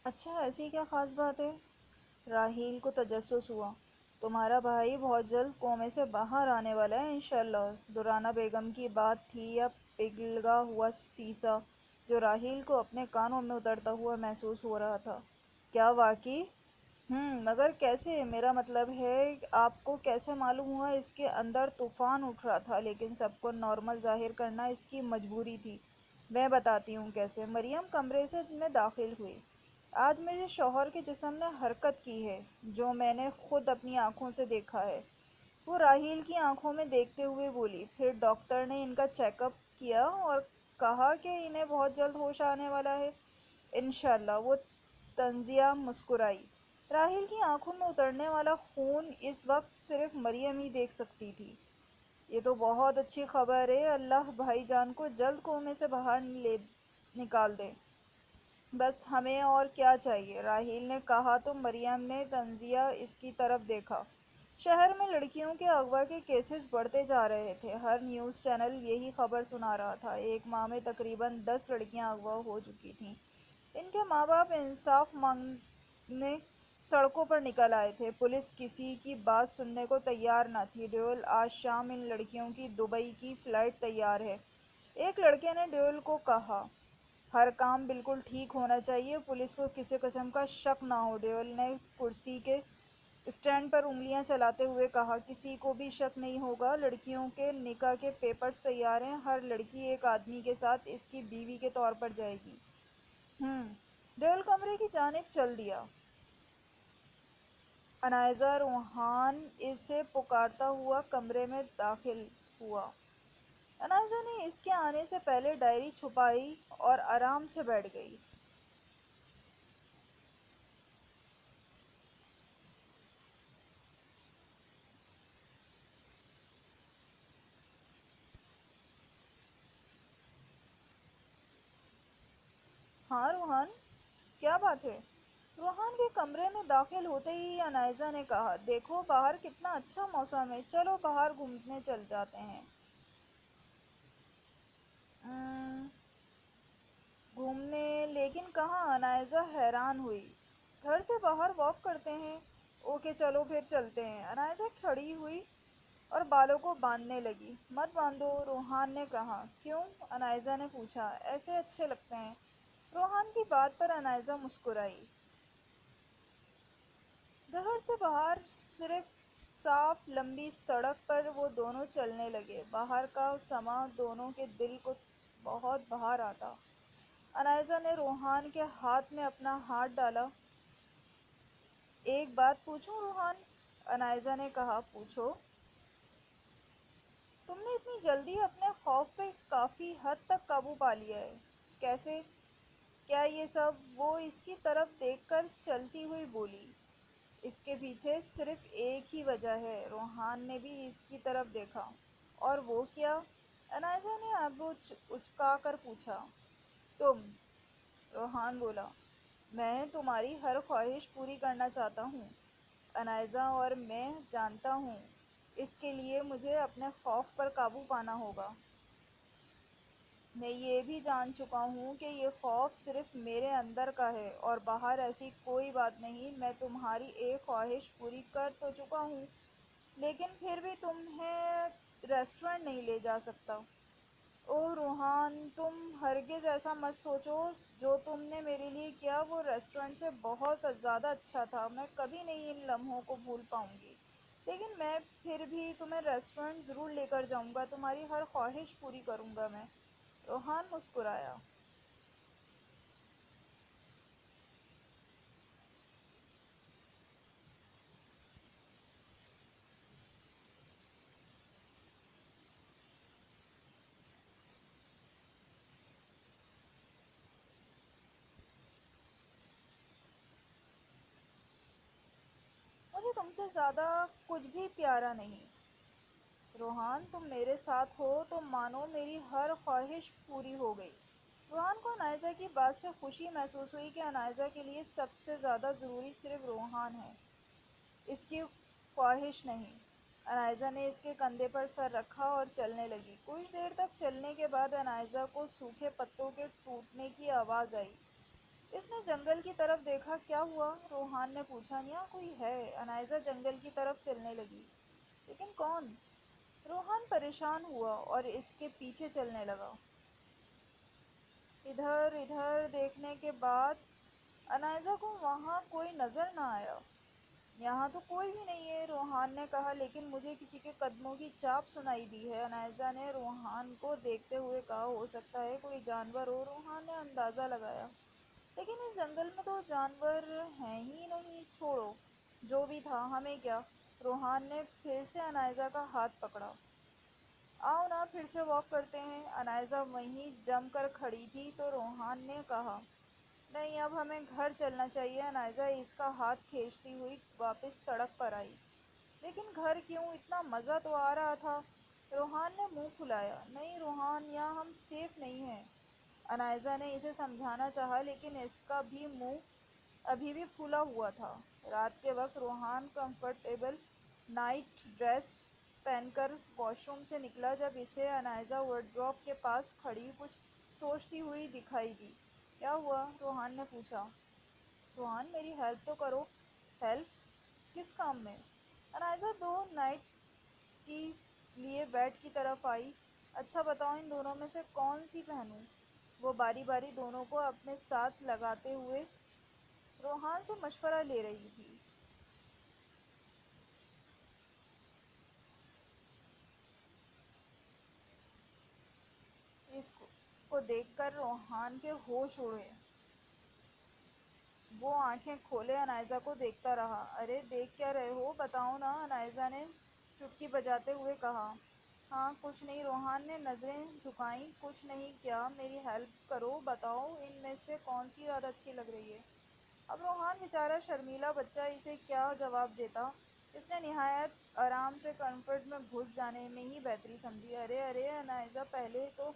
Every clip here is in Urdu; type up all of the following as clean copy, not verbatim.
اچھا، ایسی کیا خاص بات ہے؟ راہیل کو تجسس ہوا۔ تمہارا بھائی بہت جلد کومے سے باہر آنے والا ہے انشاءاللہ۔ دورانہ بیگم کی بات تھی یا پگھلا ہوا سیسا جو راہیل کو اپنے کانوں میں اترتا ہوا محسوس ہو رہا تھا؟ کیا واقعی؟ مگر کیسے؟ میرا مطلب ہے آپ کو کیسے معلوم ہوا؟ اس کے اندر طوفان اٹھ رہا تھا لیکن سب کو نارمل ظاہر کرنا اس کی مجبوری تھی۔ میں بتاتی ہوں کیسے۔ مریم کمرے سے میں داخل ہوئی۔ آج میرے شوہر کے جسم نے حرکت کی ہے جو میں نے خود اپنی آنکھوں سے دیکھا ہے، وہ راحیل کی آنکھوں میں دیکھتے ہوئے بولی۔ پھر ڈاکٹر نے ان کا چیک اپ کیا اور کہا کہ انہیں بہت جلد ہوش آنے والا ہے انشاءاللہ۔ وہ تنزیہ مسکرائی۔ راحیل کی آنکھوں میں اترنے والا خون اس وقت صرف مریم ہی دیکھ سکتی تھی۔ یہ تو بہت اچھی خبر ہے، اللہ بھائی جان کو جلد کومے سے باہر نکال دے۔ بس ہمیں اور کیا چاہیے؟ راحیل نے کہا تو مریم نے تنزیہ اس کی طرف دیکھا۔ شہر میں لڑکیوں کے اغوا کے کیسز بڑھتے جا رہے تھے، ہر نیوز چینل یہی خبر سنا رہا تھا۔ ایک ماہ میں تقریباً 10 لڑکیاں اغوا ہو چکی تھیں۔ ان کے ماں باپ انصاف مانگنے سڑکوں پر نکل آئے تھے، پولیس کسی کی بات سننے کو تیار نہ تھی۔ ڈیول، آج شام ان لڑکیوں کی دبئی کی فلائٹ تیار ہے، ایک لڑکے نے ڈیول کو کہا۔ ہر کام بالکل ٹھیک ہونا چاہیے، پولیس کو کسی قسم کا شک نہ ہو، ڈیول نے کرسی کے اسٹینڈ پر انگلیاں چلاتے ہوئے کہا۔ کسی کو بھی شک نہیں ہوگا، لڑکیوں کے نکاح کے پیپرز تیار ہیں، ہر لڑکی ایک آدمی کے ساتھ اس کی بیوی کے طور پر جائے گی۔ ڈیول کمرے کی جانب چل دیا۔ انائزہ روحان اسے پکارتا ہوا کمرے میں داخل ہوا۔ انائزہ نے اس کے آنے سے پہلے ڈائری چھپائی اور آرام سے بیٹھ گئی۔ ہاں روحان، کیا بات ہے؟ روحان کے کمرے میں داخل ہوتے ہی انائزہ نے کہا، دیکھو باہر کتنا اچھا موسم ہے، چلو باہر گھومنے چل جاتے ہیں۔ "ام، گھومنے؟ لیکن کہاں؟ انائزہ حیران ہوئی۔ گھر سے باہر واک کرتے ہیں۔ اوکے چلو پھر چلتے ہیں۔ انائزہ کھڑی ہوئی اور بالوں کو باندھنے لگی۔ مت باندھو، روحان نے کہا۔ کیوں؟ انائزہ نے پوچھا۔ ایسے اچھے لگتے ہیں۔ روحان کی بات پر انائزہ مسکرائی۔ گھر سے باہر صرف صاف لمبی سڑک پر وہ دونوں چلنے لگے۔ باہر کا سما دونوں کے دل کو بہت بھا رہا تھا۔ انائزہ نے روحان کے ہاتھ میں اپنا ہاتھ ڈالا۔ ایک بات پوچھوں روحان؟ انائزہ نے کہا۔ پوچھو۔ تم نے اتنی جلدی اپنے خوف پہ کافی حد تک قابو پا لیا ہے، کیسے؟ کیا یہ سب؟ وہ اس کی طرف دیکھ کر چلتی ہوئی بولی۔ اس کے پیچھے صرف ایک ہی وجہ ہے۔ روحان نے بھی اس کی طرف دیکھا۔ اور وہ کیا؟ انائزہ نے ابرو اچکا کر پوچھا۔ تم، روحان بولا، میں تمہاری ہر خواہش پوری کرنا چاہتا ہوں انائزہ، اور میں جانتا ہوں اس کے لیے مجھے اپنے خوف پر قابو پانا ہوگا۔ میں یہ بھی جان چکا ہوں کہ یہ خوف صرف میرے اندر کا ہے اور باہر ایسی کوئی بات نہیں۔ میں تمہاری ایک خواہش پوری کر تو چکا ہوں، لیکن پھر بھی تمہیں ریسٹورنٹ نہیں لے جا سکتا۔ اوہ روحان، تم ہرگز ایسا مت سوچو، جو تم نے میرے لیے کیا وہ ریسٹورنٹ سے بہت زیادہ اچھا تھا، میں کبھی نہیں ان لمحوں کو بھول پاؤں گی۔ لیکن میں پھر بھی تمہیں ریسٹورنٹ ضرور لے کر جاؤں گا، تمہاری ہر خواہش پوری کروں گا میں۔ روحان مسکرایا۔ مجھے تم سے زیادہ کچھ بھی پیارا نہیں روحان، تم میرے ساتھ ہو تو مانو میری ہر خواہش پوری ہو گئی۔ روحان کو انائزہ کی بات سے خوشی محسوس ہوئی کہ انائزہ کے لیے سب سے زیادہ ضروری صرف روحان ہے، اس کی خواہش نہیں۔ انائزہ نے اس کے کندھے پر سر رکھا اور چلنے لگی۔ کچھ دیر تک چلنے کے بعد انائزہ کو سوکھے پتوں کے ٹوٹنے کی آواز آئی۔ اس نے جنگل کی طرف دیکھا۔ کیا ہوا؟ روحان نے پوچھا۔ یہاں کوئی ہے۔ انائزہ جنگل کی طرف چلنے لگی۔ لیکن کون؟ روحان پریشان ہوا اور اس کے پیچھے چلنے لگا۔ ادھر ادھر دیکھنے کے بعد انائزہ کو وہاں کوئی نظر نہ آیا۔ یہاں تو کوئی بھی نہیں ہے، روحان نے کہا، لیکن مجھے کسی کے قدموں کی چاپ سنائی دی ہے۔ انائزہ نے روحان کو دیکھتے ہوئے کہا، ہو سکتا ہے کوئی جانور ہو۔ روحان نے اندازہ لگایا، لیکن اس جنگل میں تو جانور ہیں ہی نہیں۔ چھوڑو، جو بھی تھا، ہمیں کیا؟ روحان نے پھر سے انائزہ کا ہاتھ پکڑا۔ آؤ نا، پھر سے واک کرتے ہیں۔ انائزہ وہیں جم کر کھڑی تھی تو روحان نے کہا، نہیں، اب ہمیں گھر چلنا چاہیے۔ انائزہ اس کا ہاتھ کھینچتی ہوئی واپس سڑک پر آئی۔ لیکن گھر کیوں؟ اتنا مزہ تو آ رہا تھا۔ روحان نے منہ پھلایا۔ نہیں روحان، یہاں ہم سیف نہیں ہیں۔ انائزہ نے اسے سمجھانا چاہا، لیکن اس کا بھی منہ ابھی بھی پھلا ہوا تھا۔ رات کے وقت روحان کمفرٹیبل نائٹ ڈریس پہن کر واش روم سے نکلا۔ جب اسے انائزہ وارڈروب کے پاس کھڑی کچھ سوچتی ہوئی دکھائی دی۔ کیا ہوا؟ روحان نے پوچھا۔ روحان، میری ہیلپ تو کرو۔ ہیلپ؟ کس کام میں؟ انائزہ دو نائٹ کی لیے بیڈ کی طرف آئی۔ اچھا بتاؤ، ان دونوں میں سے کون سی پہنوں؟ وہ باری باری دونوں کو اپنے ساتھ لگاتے ہوئے روحان سے مشورہ لے رہی تھی۔ اس کو دیکھ کر روحان کے ہوش اڑے۔ وہ آنکھیں کھولے انائزہ کو دیکھتا رہا۔ ارے دیکھ کیا رہے ہو؟ بتاؤ نا، انائزہ نے چٹکی بجاتے ہوئے کہا۔ ہاں کچھ نہیں، روحان نے نظریں جھکائیں۔ کچھ نہیں، کیا؟ میری ہیلپ کرو، بتاؤ ان میں سے کون سی زیادہ اچھی لگ رہی ہے؟ اب روحان بیچارہ شرمیلا بچہ اسے کیا جواب دیتا؟ اس نے نہایت آرام سے کمفرٹ میں گھس جانے میں ہی بہتری سمجھی۔ ارے ارے، انائزہ پہلے تو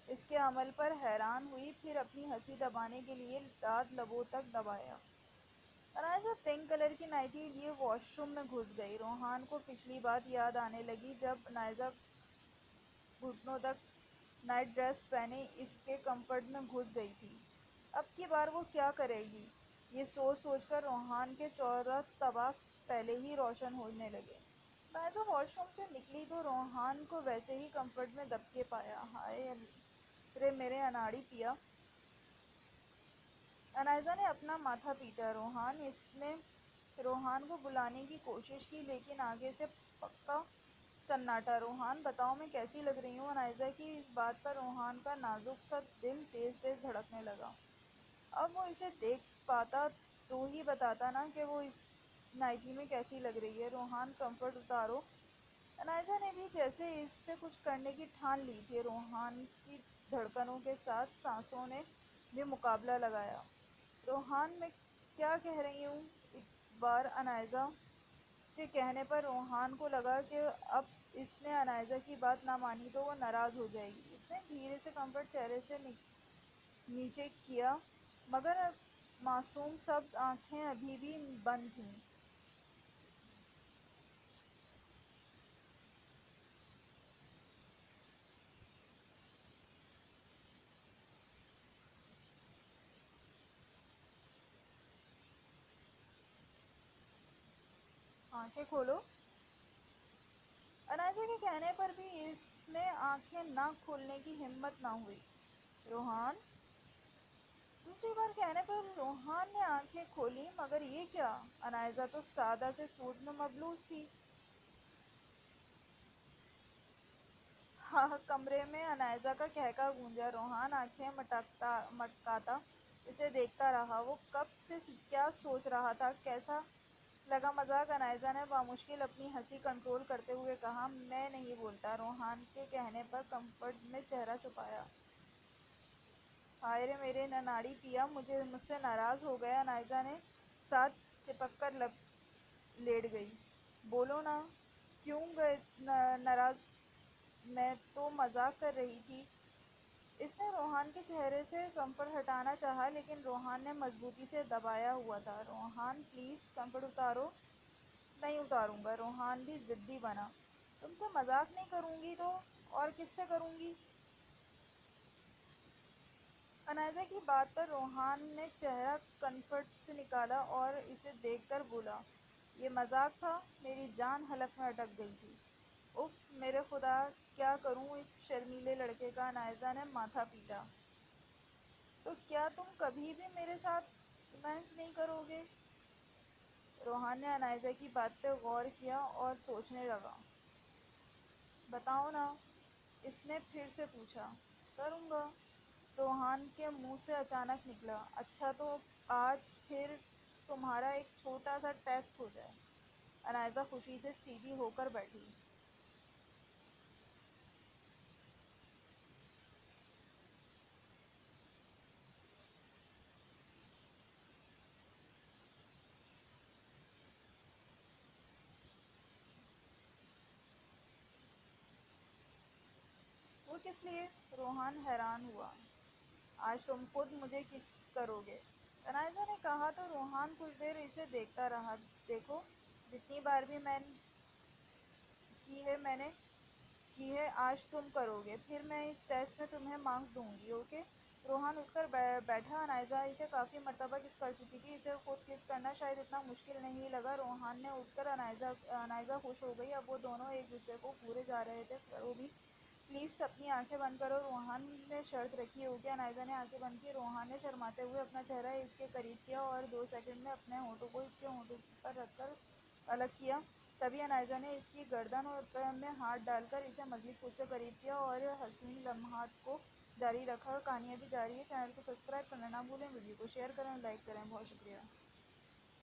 اس کے عمل پر حیران ہوئی، پھر اپنی ہنسی دبانے کے لیے دانت لبوں تک دبایا۔ انائزہ پنک کلر کی نائٹی لیے واش روم میں گھس گئی۔ روحان کو پچھلی بات یاد آنے لگی جب انائزہ گھٹنوں تک نائٹ ڈریس پہنے اس کے کمفرٹ میں گھس گئی تھی۔ اب کی بار وہ کیا کرے گی؟ یہ سوچ سوچ کر روحان کے 14 طباق پہلے ہی روشن ہونے لگے۔ انائزہ واش روم سے نکلی تو روحان کو ویسے ہی کمفرٹ میں دبکے پایا۔ ہائے رے میرے اناڑی پیا! انائزہ نے اپنا ماتھا پیٹا۔ اس نے روحان کو بلانے کی کوشش کی، لیکن آگے سے پکا سناٹا۔ روحان، بتاؤ میں کیسی لگ رہی ہوں؟ انائزہ کی اس بات پر روحان کا نازک سا دل تیز تیز دھڑکنے لگا۔ اب وہ اسے دیکھ پاتا تو ہی بتاتا نا کہ وہ اس نائٹی میں کیسی لگ رہی ہے۔ روحان، کمفرٹ اتارو۔ انائزہ نے بھی جیسے اس سے کچھ کرنے کی ٹھان لی تھی۔ روحان کی دھڑکنوں کے ساتھ سانسوں نے بھی مقابلہ لگایا۔ روحان، میں کیا کہہ رہی ہوں؟ اس بار انائزہ کے کہنے پر روحان کو لگا کہ اب اس نے انائزہ کی بات نہ مانی تو وہ ناراض ہو جائے گی۔ اس نے دھیرے سے کمفرٹ چہرے سے نیچے کیا، مگر معصوم سبز آنکھیں ابھی بھی بند تھیں۔ آنکھیں کھولو۔ انائزہ کے کہنے پر بھی اس میں آنکھیں نہ کھولنے کی ہمت نہ ہوئی۔ روحان! دوسری بار کہنے پر روحان نے آنکھیں کھولی، مگر یہ کیا؟ انائزہ تو سادہ سے سوٹ میں ملبوس تھی۔ ہاں، کمرے میں انائزہ کا قہقہ گونجا۔ روحان آنکھیں مٹکاتا اسے دیکھتا رہا۔ وہ کب سے کیا سوچ رہا تھا؟ کیسا لگا مذاق؟ انائزہ نے بامشکل اپنی ہنسی کنٹرول کرتے ہوئے کہا، میں نہیں بولتا۔ روحان کے کہنے پر کمفرٹ میں چہرہ چھپایا۔ ہائے رے میرے اناڑی پیا! مجھ سے ناراض ہو گیا؟ انائزہ نے ساتھ چپک کر لیٹ گئی۔ بولو نا، کیوں گئے ناراض؟ میں تو مذاق کر رہی تھی۔ اس نے روحان کے چہرے سے کمفرٹ ہٹانا چاہا، لیکن روحان نے مضبوطی سے دبایا ہوا تھا۔ روحان پلیز کمفرٹ اتارو۔ نہیں اتاروں گا۔ روحان بھی ضدی بنا۔ تم سے مذاق نہیں کروں گی تو اور کس سے کروں گی؟ انائزہ کی بات پر روحان نے چہرہ کنفرٹ سے نکالا اور اسے دیکھ کر بولا، یہ مذاق تھا؟ میری جان حلق میں اٹک گئی تھی۔ اف میرے خدا، کیا کروں اس شرمیلے لڑکے کا؟ انائزہ نے ماتھا پیٹا۔ تو کیا تم کبھی بھی میرے ساتھ بحث نہیں کرو گے؟ روحان نے انائزہ کی بات پہ غور کیا اور سوچنے لگا۔ بتاؤ نا، اس نے پھر سے پوچھا۔ کروں گا، روحان کے منہ سے اچانک نکلا۔ اچھا تو آج پھر تمہارا ایک چھوٹا سا ٹیسٹ ہو جائے۔ انائزہ خوشی سے سیدھی ہو کر بیٹھی۔ وہ کس لیے؟ روحان حیران ہوا۔ آج تم خود مجھے کس کرو گے؟ انائزہ نے کہا تو روحان کچھ دیر اسے دیکھتا رہا۔ دیکھو، جتنی بار بھی میں نے کی ہے آج تم کرو گے، پھر میں اس ٹیسٹ میں تمہیں مارکس دوں گی، اوکے؟ روحان اٹھ کر بیٹھا۔ انائزہ اسے کافی مرتبہ کس کر چکی تھی، اسے خود کس کرنا شاید اتنا مشکل نہیں لگا۔ روحان نے اٹھ کر انائزہ خوش ہو گئی، اب وہ دونوں ایک دوسرے کو پورے جا رہے تھے۔ کرو بھی، پلیز اپنی آنکھیں بند کرو، روحان نے شرط رکھی، اوکے؟ انائزہ نے آنکھیں بند کی۔ روحان نے شرماتے ہوئے اپنا چہرہ اس کے قریب کیا اور 2 سیکنڈ میں اپنے ہونٹوں کو اس کے ہونٹوں پر رکھ کر الگ کیا۔ تبھی انائزہ نے اس کی گردن میں ہاتھ ڈال کر اسے مزید خود سے قریب کیا اور حسین لمحات کو جاری رکھا۔ کہانی ابھی جاری ہے، چینل کو سبسکرائب کرنا نہ بھولیں، ویڈیو کو شیئر کریں اور لائک کریں۔ بہت شکریہ۔